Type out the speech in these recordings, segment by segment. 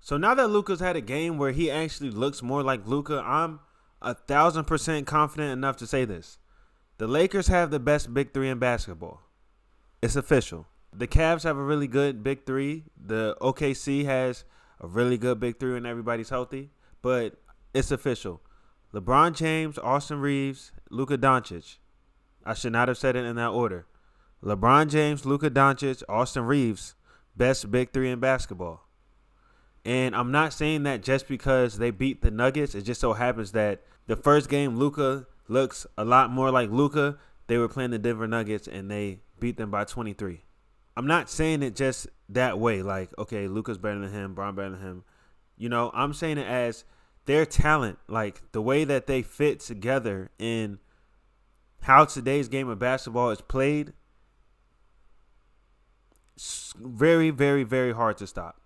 So now that Luka's had a game where he actually looks more like Luka, I'm 1,000% confident enough to say this. The Lakers have the best big three in basketball. It's official. The Cavs have a really good big three. The OKC has a really good big three when everybody's healthy. But it's official. LeBron James, Austin Reaves, Luka Doncic. I should not have said it in that order. LeBron James, Luka Doncic, Austin Reaves, best big three in basketball. And I'm not saying that just because they beat the Nuggets. It just so happens that the first game, Luka looks a lot more like Luka. They were playing the Denver Nuggets, and they beat them by 23. I'm not saying it just that way, like, okay, Luka's better than him, Bron better than him. I'm saying it as their talent, like the way that they fit together in how today's game of basketball is played. Very, very, very hard to stop.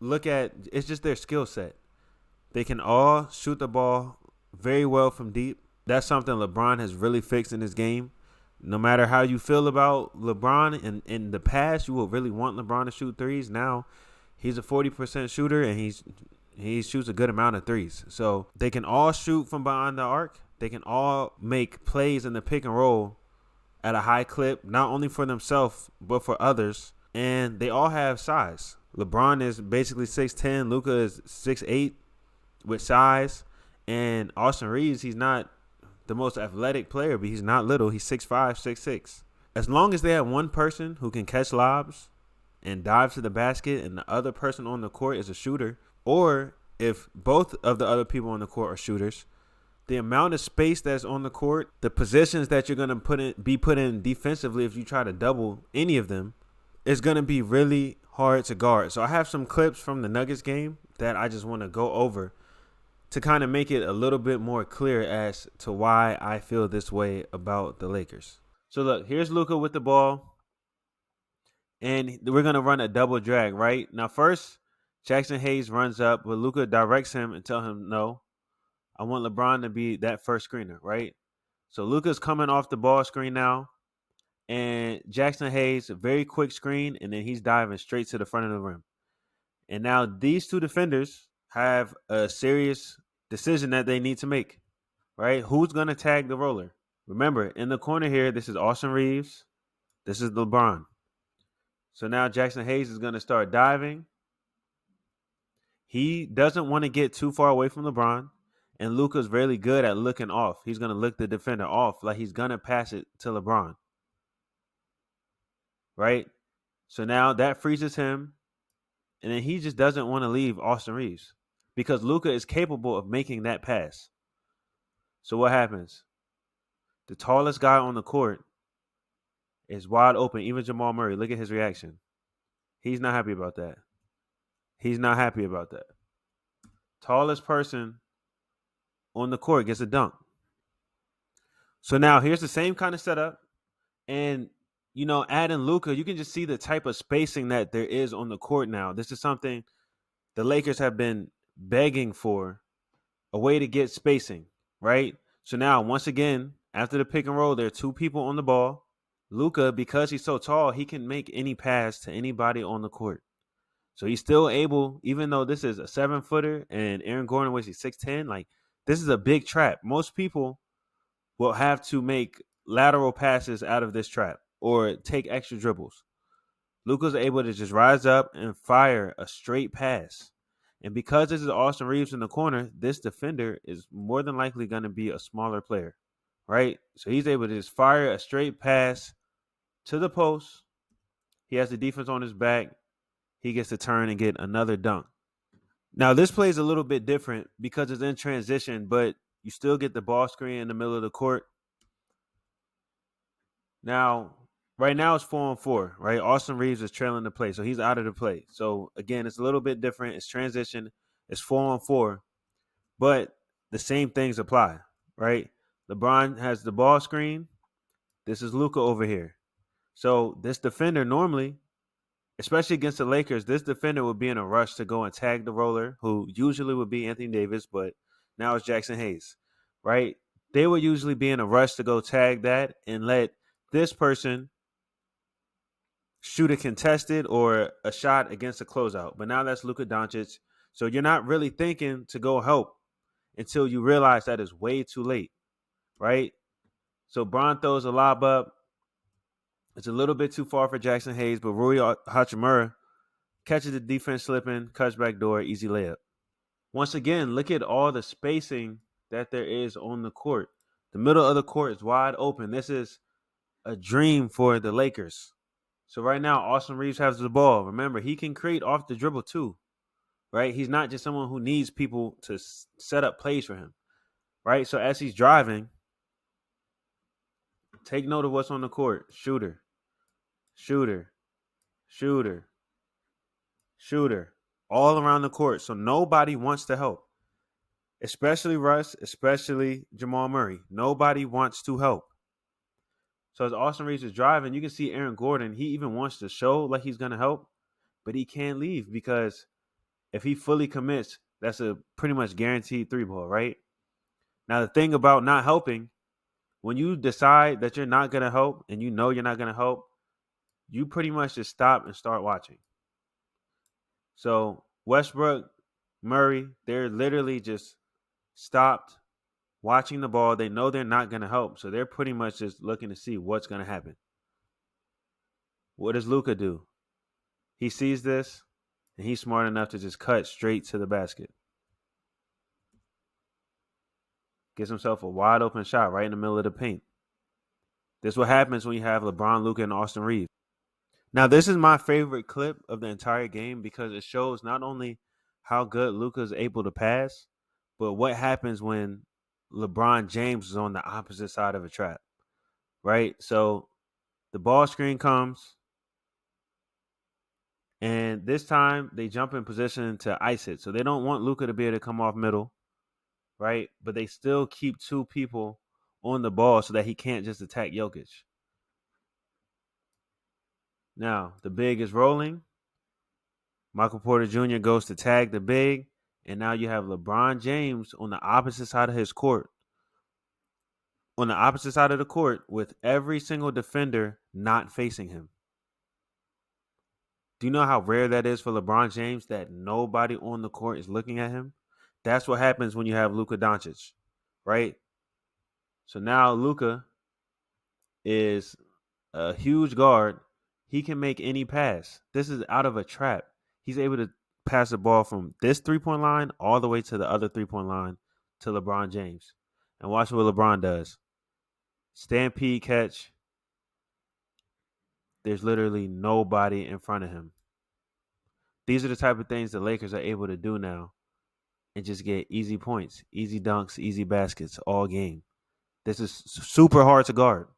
It's just their skill set. They can all shoot the ball very well from deep. That's something LeBron has really fixed in his game. No matter how you feel about LeBron, in the past, you will really want LeBron to shoot threes. Now, he's a 40% shooter, and he shoots a good amount of threes. So they can all shoot from behind the arc. They can all make plays in the pick and roll at a high clip, not only for themselves, but for others. And they all have size. LeBron is basically 6'10". Luka is 6'8" with size. And Austin Reaves, he's not the most athletic player, but he's not little. He's 6'5", 6'6". As long as they have one person who can catch lobs and dive to the basket and the other person on the court is a shooter, or if both of the other people on the court are shooters, the amount of space that's on the court, the positions that you're going to be put in defensively if you try to double any of them, is going to be really hard to guard. So I have some clips from the Nuggets game that I just want to go over to kind of make it a little bit more clear as to why I feel this way about the Lakers. So look, here's Luka with the ball, and we're going to run a double drag, right? Now first, Jackson Hayes runs up, but Luka directs him and tell him, no, I want LeBron to be that first screener, right? So Luka's coming off the ball screen now. And Jackson Hayes, a very quick screen, and then he's diving straight to the front of the rim. And now these two defenders have a serious decision that they need to make, right? Who's going to tag the roller? Remember, in the corner here, this is Austin Reaves. This is LeBron. So now Jackson Hayes is going to start diving. He doesn't want to get too far away from LeBron. And Luka's really good at looking off. He's going to look the defender off like he's going to pass it to LeBron. Right? So now that freezes him. And then he just doesn't want to leave Austin Reaves because Luka is capable of making that pass. So what happens? The tallest guy on the court is wide open. Even Jamal Murray, look at his reaction. He's not happy about that. He's not happy about that. Tallest person on the court gets a dunk. So now here's the same kind of setup. And adding Luka, you can just see the type of spacing that there is on the court now. This is something the Lakers have been begging for, a way to get spacing, right? So now, once again, after the pick and roll, there are two people on the ball. Luka, because he's so tall, he can make any pass to anybody on the court. So he's still able, even though this is a 7-footer and Aaron Gordon was 6'10", like this is a big trap. Most people will have to make lateral passes out of this trap or take extra dribbles. Luka's able to just rise up and fire a straight pass. And because this is Austin Reaves in the corner, this defender is more than likely going to be a smaller player, right? So he's able to just fire a straight pass to the post. He has the defense on his back. He gets to turn and get another dunk. Now, this play is a little bit different because it's in transition, but you still get the ball screen in the middle of the court. Now, right now it's 4-on-4, right? Austin Reaves is trailing the play, so he's out of the play. So, again, it's a little bit different. It's transition. It's 4-on-4, but the same things apply, right? LeBron has the ball screen. This is Luka over here. So, this defender normally, especially against the Lakers, this defender would be in a rush to go and tag the roller, who usually would be Anthony Davis, but now it's Jackson Hayes, right? They would usually be in a rush to go tag that and let this person shoot a contested or a shot against a closeout. But now that's Luka Doncic So you're not really thinking to go help until you realize that it's way too late, right? So Bron throws a lob up. It's a little bit too far for Jackson Hayes, but Rui Hachimura catches the defense slipping, cuts back door, easy layup. Once again, look at all the spacing that there is on the court. The middle of the court is wide open. This is a dream for the Lakers. So right now, Austin Reaves has the ball. Remember, he can create off the dribble too, right? He's not just someone who needs people to set up plays for him, right? So as he's driving, take note of what's on the court. Shooter, shooter, shooter, shooter, all around the court. So nobody wants to help, especially Russ, especially Jamal Murray. Nobody wants to help. So as Austin Reaves is driving, you can see Aaron Gordon. He even wants to show like he's going to help, but he can't leave because if he fully commits, that's a pretty much guaranteed 3-ball, right? Now, the thing about not helping, when you decide that you're not going to help and you know you're not going to help, you pretty much just stop and start watching. So Westbrook, Murray, they're literally just stopped watching the ball. They know they're not going to help, so they're pretty much just looking to see what's going to happen. What does Luka do? He sees this, and he's smart enough to just cut straight to the basket. Gets himself a wide open shot right in the middle of the paint. This is what happens when you have LeBron, Luka, and Austin Reaves. Now, this is my favorite clip of the entire game because it shows not only how good Luka is able to pass, but what happens when LeBron James is on the opposite side of a trap, right? So the ball screen comes, and this time they jump in position to ice it. So they don't want Luka to be able to come off middle, right? But they still keep two people on the ball so that he can't just attack Jokic. Now, the big is rolling. Michael Porter Jr. goes to tag the big, and now you have LeBron James on the opposite side of his court. On the opposite side of the court with every single defender not facing him. Do you know how rare that is for LeBron James that nobody on the court is looking at him? That's what happens when you have Luka Doncic, right? So now Luka is a huge guard. He can make any pass. This is out of a trap. He's able to pass the ball from this three-point line all the way to the other three-point line to LeBron James. And watch what LeBron does. Stampede catch. There's literally nobody in front of him. These are the type of things the Lakers are able to do now and just get easy points, easy dunks, easy baskets all game. This is super hard to guard.